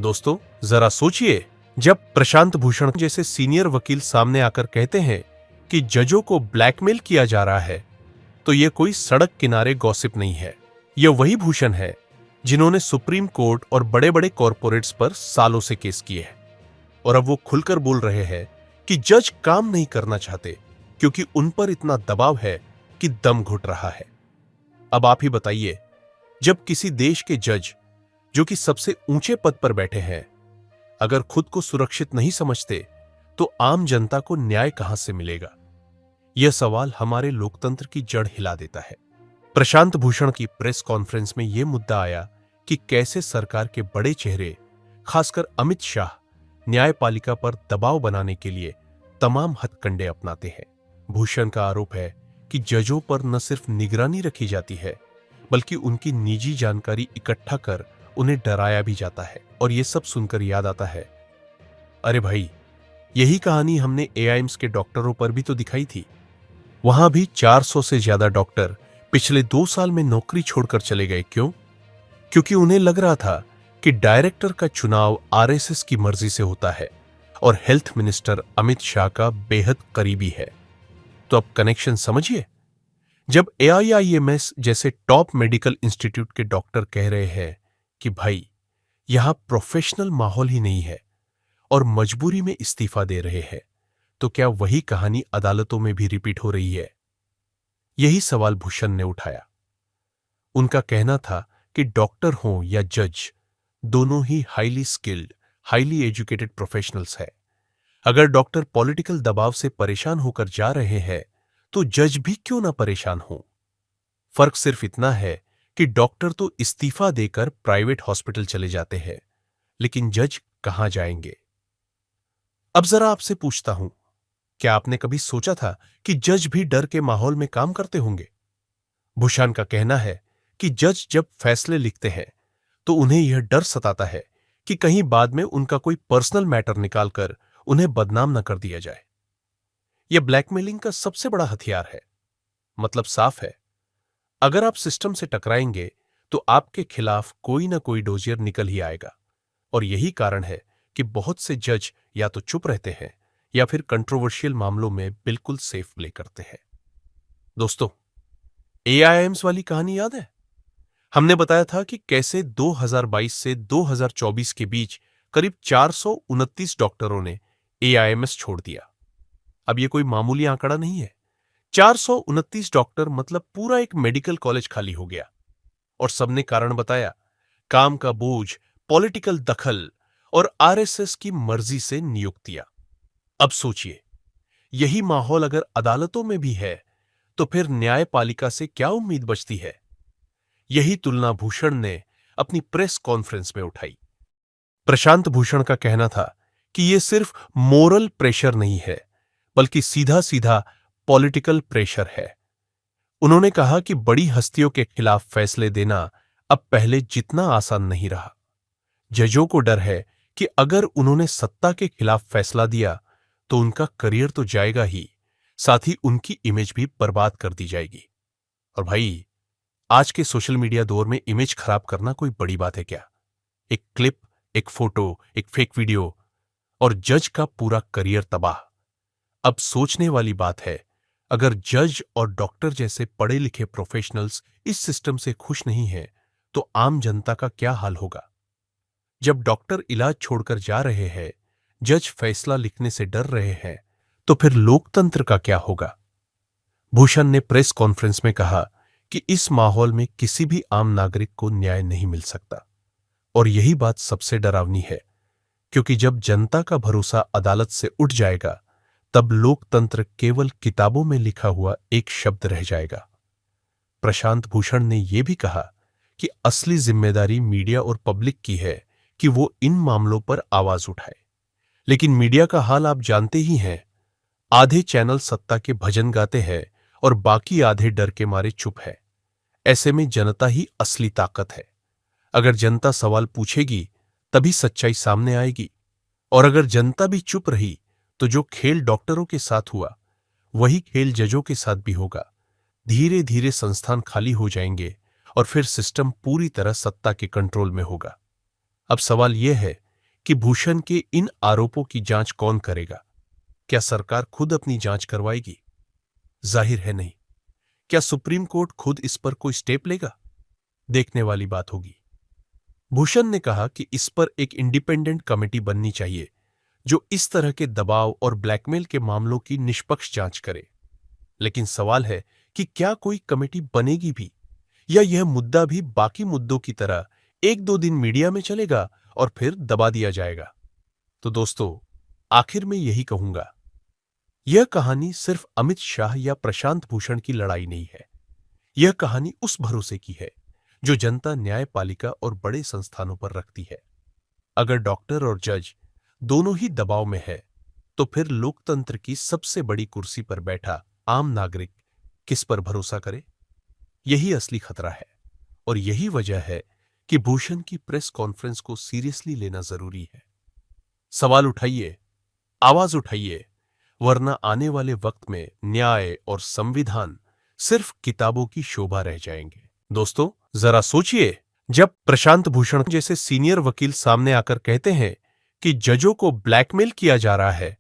दोस्तों, जरा सोचिए, जब प्रशांत भूषण जैसे सीनियर वकील सामने आकर कहते हैं कि जजों को ब्लैकमेल किया जा रहा है, तो यह कोई सड़क किनारे गॉसिप नहीं है। यह वही भूषण है जिन्होंने सुप्रीम कोर्ट और बड़े बड़े कॉरपोरेट्स पर सालों से केस किए हैं, और अब वो खुलकर बोल रहे हैं कि जज काम नहीं करना चाहते क्योंकि उन पर इतना दबाव है कि दम घुट रहा है। अब आप ही बताइए, जब किसी देश के जज जो कि सबसे ऊंचे पद पर बैठे हैं, अगर खुद को सुरक्षित नहीं समझते, तो आम जनता को न्याय कहां से मिलेगा? यह सवाल हमारे लोकतंत्र की जड़ हिला देता है। प्रशांत भूषण की प्रेस कॉन्फ्रेंस में यह मुद्दा आया कि कैसे सरकार के बड़े चेहरे, खासकर अमित शाह, न्यायपालिका पर दबाव बनाने के लिए तमाम हथकंडे अपनाते हैं। भूषण का आरोप है कि जजों पर न सिर्फ निगरानी रखी जाती है, बल्कि उनकी निजी जानकारी इकट्ठा कर उन्हें डराया भी जाता है। और यह सब सुनकर याद आता है, अरे भाई, यही कहानी हमने एआईएम्स के डॉक्टरों पर भी तो दिखाई थी। वहां भी 400 से ज्यादा डॉक्टर पिछले 2 साल में नौकरी छोड़कर चले गए। क्यों? क्योंकि उन्हें लग रहा था कि डायरेक्टर का चुनाव आरएसएस की मर्जी से होता है और हेल्थ मिनिस्टर अमित शाह का बेहद करीबी है। तो अब कनेक्शन समझिए। जब एआईआईएमएस जैसे टॉप मेडिकल इंस्टीट्यूट के डॉक्टर कह रहे हैं कि भाई, यहां प्रोफेशनल माहौल ही नहीं है और मजबूरी में इस्तीफा दे रहे हैं, तो क्या वही कहानी अदालतों में भी रिपीट हो रही है? यही सवाल भूषण ने उठाया। उनका कहना था कि डॉक्टर हों या जज, दोनों ही highly skilled, highly educated professionals हैं। अगर डॉक्टर पॉलिटिकल दबाव से परेशान होकर जा रहे हैं, तो जज भी क्यों ना परेशान हो? फर्क सिर्फ इतना है कि डॉक्टर तो इस्तीफा देकर प्राइवेट हॉस्पिटल चले जाते हैं, लेकिन जज कहां जाएंगे? अब जरा आपसे पूछता हूं, क्या आपने कभी सोचा था कि जज भी डर के माहौल में काम करते होंगे? भूषण का कहना है कि जज जब फैसले लिखते हैं, तो उन्हें यह डर सताता है कि कहीं बाद में उनका कोई पर्सनल मैटर निकालकर उन्हें बदनाम न कर दिया जाए। यह ब्लैकमेलिंग का सबसे बड़ा हथियार है। मतलब साफ है, अगर आप सिस्टम से टकराएंगे, तो आपके खिलाफ कोई ना कोई डोजियर निकल ही आएगा। और यही कारण है कि बहुत से जज या तो चुप रहते हैं या फिर कंट्रोवर्शियल मामलों में बिल्कुल सेफ प्ले करते हैं। दोस्तों, एआईएम्स वाली कहानी याद है? हमने बताया था कि कैसे 2022 से 2024 के बीच करीब 429 डॉक्टरों ने एआईएमएस छोड़ दिया। अब यह कोई मामूली आंकड़ा नहीं है। 429 डॉक्टर मतलब पूरा एक मेडिकल कॉलेज खाली हो गया। और सबने कारण बताया, काम का बोझ, पॉलिटिकल दखल और आरएसएस की मर्जी से नियुक्तियां। अब सोचिए, यही माहौल अगर अदालतों में भी है, तो फिर न्यायपालिका से क्या उम्मीद बचती है? यही तुलना भूषण ने अपनी प्रेस कॉन्फ्रेंस में उठाई। प्रशांत भूषण का कहना था कि यह सिर्फ मोरल प्रेशर नहीं है, बल्कि सीधा सीधा पॉलिटिकल प्रेशर है। उन्होंने कहा कि बड़ी हस्तियों के खिलाफ फैसले देना अब पहले जितना आसान नहीं रहा। जजों को डर है कि अगर उन्होंने सत्ता के खिलाफ फैसला दिया, तो उनका करियर तो जाएगा ही, साथ ही उनकी इमेज भी बर्बाद कर दी जाएगी। और भाई, आज के सोशल मीडिया दौर में इमेज खराब करना कोई बड़ी बात है क्या? एक क्लिप, एक फोटो, एक फेक वीडियो, और जज का पूरा करियर तबाह। अब सोचने वाली बात है, अगर जज और डॉक्टर जैसे पढ़े लिखे प्रोफेशनल्स इस सिस्टम से खुश नहीं हैं, तो आम जनता का क्या हाल होगा? जब डॉक्टर इलाज छोड़कर जा रहे हैं, जज फैसला लिखने से डर रहे हैं, तो फिर लोकतंत्र का क्या होगा? भूषण ने प्रेस कॉन्फ्रेंस में कहा कि इस माहौल में किसी भी आम नागरिक को न्याय नहीं मिल सकता। और यही बात सबसे डरावनी है, क्योंकि जब जनता का भरोसा अदालत से उठ जाएगा, तब लोकतंत्र केवल किताबों में लिखा हुआ एक शब्द रह जाएगा। प्रशांत भूषण ने यह भी कहा कि असली जिम्मेदारी मीडिया और पब्लिक की है कि वो इन मामलों पर आवाज उठाए। लेकिन मीडिया का हाल आप जानते ही हैं। आधे चैनल सत्ता के भजन गाते हैं और बाकी आधे डर के मारे चुप है। ऐसे में जनता ही असली ताकत है। अगर जनता सवाल पूछेगी, तभी सच्चाई सामने आएगी। और अगर जनता भी चुप रही, तो जो खेल डॉक्टरों के साथ हुआ, वही खेल जजों के साथ भी होगा। धीरे धीरे संस्थान खाली हो जाएंगे और फिर सिस्टम पूरी तरह सत्ता के कंट्रोल में होगा। अब सवाल यह है कि भूषण के इन आरोपों की जांच कौन करेगा? क्या सरकार खुद अपनी जांच करवाएगी? जाहिर है नहीं। क्या सुप्रीम कोर्ट खुद इस पर कोई स्टेप लेगा? देखने वाली बात होगी। भूषण ने कहा कि इस पर एक इंडिपेंडेंट कमेटी बननी चाहिए जो इस तरह के दबाव और ब्लैकमेल के मामलों की निष्पक्ष जांच करे। लेकिन सवाल है कि क्या कोई कमेटी बनेगी भी, या यह मुद्दा भी बाकी मुद्दों की तरह एक दो दिन मीडिया में चलेगा और फिर दबा दिया जाएगा? तो दोस्तों, आखिर में यही कहूंगा, यह कहानी सिर्फ अमित शाह या प्रशांत भूषण की लड़ाई नहीं है। यह कहानी उस भरोसे की है जो जनता न्यायपालिका और बड़े संस्थानों पर रखती है। अगर डॉक्टर और जज दोनों ही दबाव में है, तो फिर लोकतंत्र की सबसे बड़ी कुर्सी पर बैठा आम नागरिक किस पर भरोसा करे? यही असली खतरा है, और यही वजह है कि भूषण की प्रेस कॉन्फ्रेंस को सीरियसली लेना जरूरी है। सवाल उठाइए, आवाज उठाइए, वरना आने वाले वक्त में न्याय और संविधान सिर्फ किताबों की शोभा रह जाएंगे। दोस्तों, जरा सोचिए, जब प्रशांत भूषण जैसे सीनियर वकील सामने आकर कहते हैं कि जजों को ब्लैकमेल किया जा रहा है,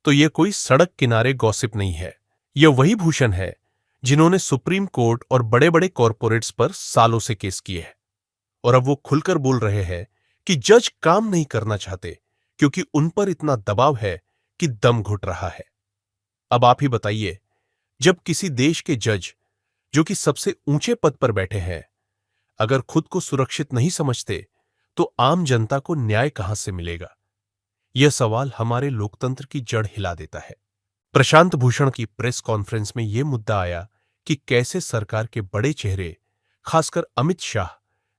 तो यह कोई सड़क किनारे गॉसिप नहीं है। यह वही भूषण है जिन्होंने सुप्रीम कोर्ट और बड़े बड़े कॉरपोरेट्स पर सालों से केस किए हैं, और अब वो खुलकर बोल रहे हैं कि जज काम नहीं करना चाहते क्योंकि उन पर इतना दबाव है कि दम घुट रहा है। अब आप ही बताइए, जब किसी देश के जज जो कि सबसे ऊंचे पद पर बैठे हैं, अगर खुद को सुरक्षित नहीं समझते, तो आम जनता को न्याय कहां से मिलेगा? यह सवाल हमारे लोकतंत्र की जड़ हिला देता है। प्रशांत भूषण की प्रेस कॉन्फ्रेंस में यह मुद्दा आया कि कैसे सरकार के बड़े चेहरे, खासकर अमित शाह,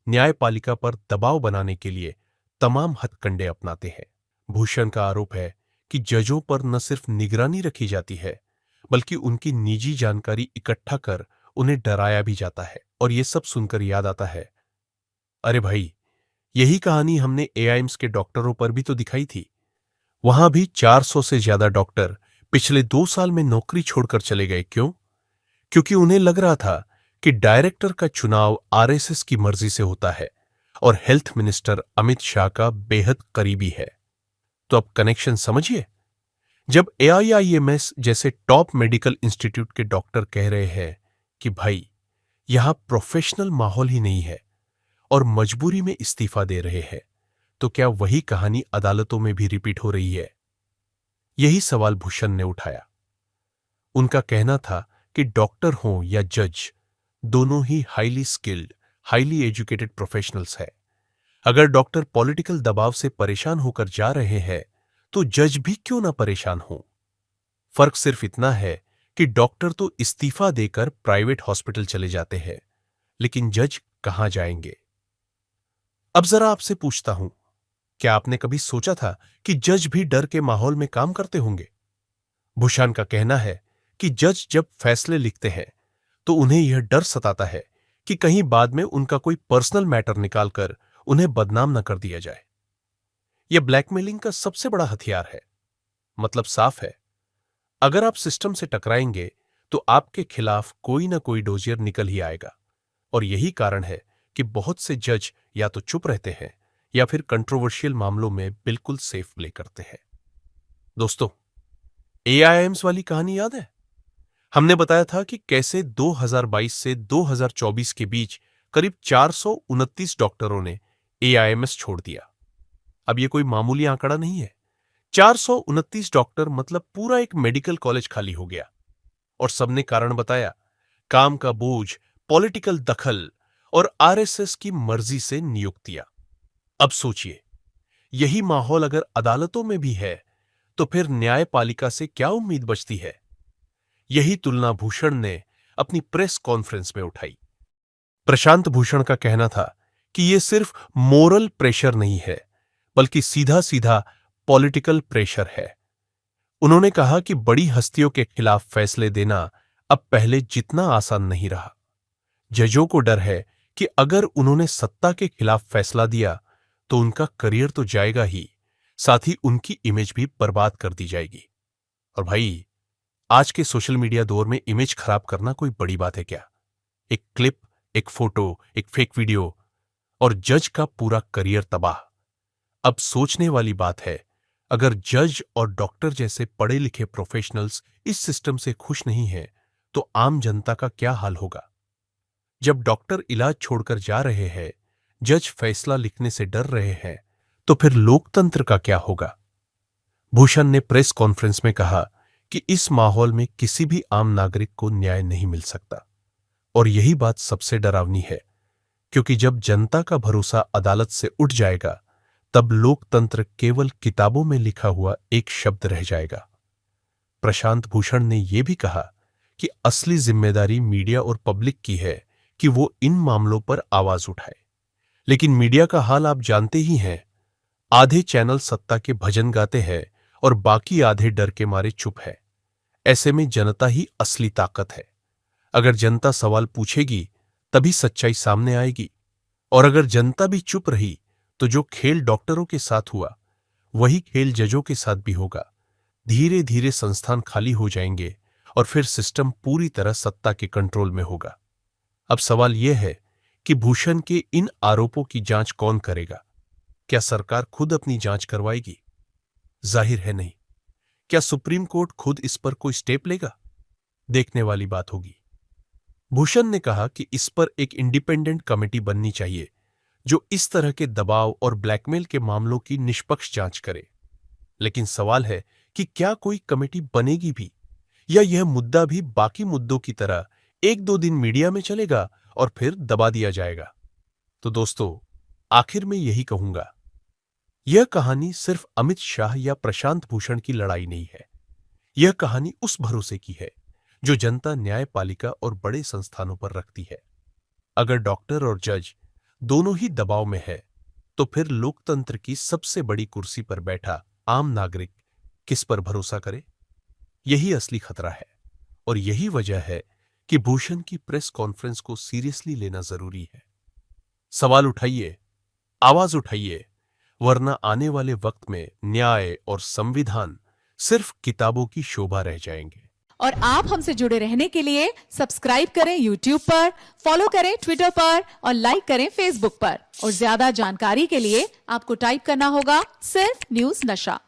न्यायपालिका पर दबाव बनाने के लिए तमाम हथकंडे अपनाते हैं। भूषण का आरोप है कि जजों पर न सिर्फ निगरानी रखी जाती है, बल्कि उनकी निजी जानकारी इकट्ठा कर उन्हें डराया भी जाता है। और यह सब सुनकर याद आता है, अरे भाई, यही कहानी हमने एआईएम्स के डॉक्टरों पर भी तो दिखाई थी। वहां भी 400 से ज्यादा डॉक्टर पिछले 2 साल में नौकरी छोड़कर चले गए। क्यों? क्योंकि उन्हें लग रहा था कि डायरेक्टर का चुनाव आरएसएस की मर्जी से होता है और हेल्थ मिनिस्टर अमित शाह का बेहद करीबी है। तो अब कनेक्शन समझिए। जब एआईआईएमएस जैसे टॉप मेडिकल इंस्टीट्यूट के डॉक्टर कह रहे हैं कि भाई, यहां प्रोफेशनल माहौल ही नहीं है और मजबूरी में इस्तीफा दे रहे हैं, तो क्या वही कहानी अदालतों में भी रिपीट हो रही है? यही सवाल भूषण ने उठाया। उनका कहना था कि डॉक्टर हों या जज, दोनों ही highly skilled, highly educated professionals हैं। अगर डॉक्टर पॉलिटिकल दबाव से परेशान होकर जा रहे हैं, तो जज भी क्यों ना परेशान हो? फर्क सिर्फ इतना है कि डॉक्टर तो इस्तीफा देकर प्राइवेट हॉस्पिटल चले जाते हैं, लेकिन जज कहां जाएंगे? अब जरा आपसे पूछता हूं, क्या आपने कभी सोचा था कि जज भी डर के माहौल में काम करते होंगे? भूषण का कहना है कि जज जब फैसले लिखते हैं, तो उन्हें यह डर सताता है कि कहीं बाद में उनका कोई पर्सनल मैटर निकालकर उन्हें बदनाम न कर दिया जाए। यह ब्लैकमेलिंग का सबसे बड़ा हथियार है। मतलब साफ है, अगर आप सिस्टम से टकराएंगे, तो आपके खिलाफ कोई ना कोई डोजियर निकल ही आएगा। और यही कारण है कि बहुत से जज या तो चुप रहते हैं या फिर कंट्रोवर्शियल मामलों में बिल्कुल सेफ प्ले करते हैं। दोस्तों, एआईएम्स वाली कहानी याद है? हमने बताया था कि कैसे 2022 से 2024 के बीच करीब 429 डॉक्टरों ने एआईएमएस छोड़ दिया। अब यह कोई मामूली आंकड़ा नहीं है। 429 डॉक्टर मतलब पूरा एक मेडिकल कॉलेज खाली हो गया। और सबने कारण बताया, काम का बोझ, पॉलिटिकल दखल और आरएसएस की मर्जी से नियुक्तियां। अब सोचिए, यही माहौल अगर अदालतों में भी है, तो फिर न्यायपालिका से क्या उम्मीद बचती है? यही तुलना भूषण ने अपनी प्रेस कॉन्फ्रेंस में उठाई। प्रशांत भूषण का कहना था कि यह सिर्फ मोरल प्रेशर नहीं है, बल्कि सीधा सीधा पॉलिटिकल प्रेशर है। उन्होंने कहा कि बड़ी हस्तियों के खिलाफ फैसले देना अब पहले जितना आसान नहीं रहा। जजों को डर है कि अगर उन्होंने सत्ता के खिलाफ फैसला दिया, तो उनका करियर तो जाएगा ही, साथ ही उनकी इमेज भी बर्बाद कर दी जाएगी। और भाई, आज के सोशल मीडिया दौर में इमेज खराब करना कोई बड़ी बात है क्या? एक क्लिप, एक फोटो, एक फेक वीडियो और जज का पूरा करियर तबाह। अब सोचने वाली बात है, अगर जज और डॉक्टर जैसे पढ़े लिखे प्रोफेशनल्स इस सिस्टम से खुश नहीं हैं, तो आम जनता का क्या हाल होगा? जब डॉक्टर इलाज छोड़कर जा रहे हैं, जज फैसला लिखने से डर रहे हैं, तो फिर लोकतंत्र का क्या होगा? भूषण ने प्रेस कॉन्फ्रेंस में कहा कि इस माहौल में किसी भी आम नागरिक को न्याय नहीं मिल सकता। और यही बात सबसे डरावनी है, क्योंकि जब जनता का भरोसा अदालत से उठ जाएगा, तब लोकतंत्र केवल किताबों में लिखा हुआ एक शब्द रह जाएगा। प्रशांत भूषण ने यह भी कहा कि असली जिम्मेदारी मीडिया और पब्लिक की है कि वो इन मामलों पर आवाज उठाए। लेकिन मीडिया का हाल आप जानते ही हैं। आधे चैनल सत्ता के भजन गाते हैं और बाकी आधे डर के मारे चुप है। ऐसे में जनता ही असली ताकत है। अगर जनता सवाल पूछेगी, तभी सच्चाई सामने आएगी। और अगर जनता भी चुप रही, तो जो खेल डॉक्टरों के साथ हुआ, वही खेल जजों के साथ भी होगा। धीरे धीरे संस्थान खाली हो जाएंगे और फिर सिस्टम पूरी तरह सत्ता के कंट्रोल में होगा। अब सवाल यह है कि भूषण के इन आरोपों की जांच कौन करेगा? क्या सरकार खुद अपनी जांच करवाएगी? जाहिर है नहीं। क्या सुप्रीम कोर्ट खुद इस पर कोई स्टेप लेगा? देखने वाली बात होगी। भूषण ने कहा कि इस पर एक इंडिपेंडेंट कमेटी बननी चाहिए, जो इस तरह के दबाव और ब्लैकमेल के मामलों की निष्पक्ष जांच करे। लेकिन सवाल है कि क्या कोई कमेटी बनेगी भी, या यह मुद्दा भी बाकी मुद्दों की तरह एक दो दिन मीडिया में चलेगा और फिर दबा दिया जाएगा? तो दोस्तों, आखिर में यही कहूंगा, यह कहानी सिर्फ अमित शाह या प्रशांत भूषण की लड़ाई नहीं है। यह कहानी उस भरोसे की है जो जनता न्यायपालिका और बड़े संस्थानों पर रखती है। अगर डॉक्टर और जज दोनों ही दबाव में है, तो फिर लोकतंत्र की सबसे बड़ी कुर्सी पर बैठा आम नागरिक किस पर भरोसा करे? यही असली खतरा है। और यही वजह है कि भूषण की प्रेस कॉन्फ्रेंस को सीरियसली लेना जरूरी है। सवाल उठाइए, आवाज उठाइए, वरना आने वाले वक्त में न्याय और संविधान सिर्फ किताबों की शोभा रह जाएंगे। और आप हमसे जुड़े रहने के लिए सब्सक्राइब करें YouTube पर, फॉलो करें Twitter पर और लाइक करें Facebook पर। और ज्यादा जानकारी के लिए आपको टाइप करना होगा सिर्फ न्यूज़ नशा।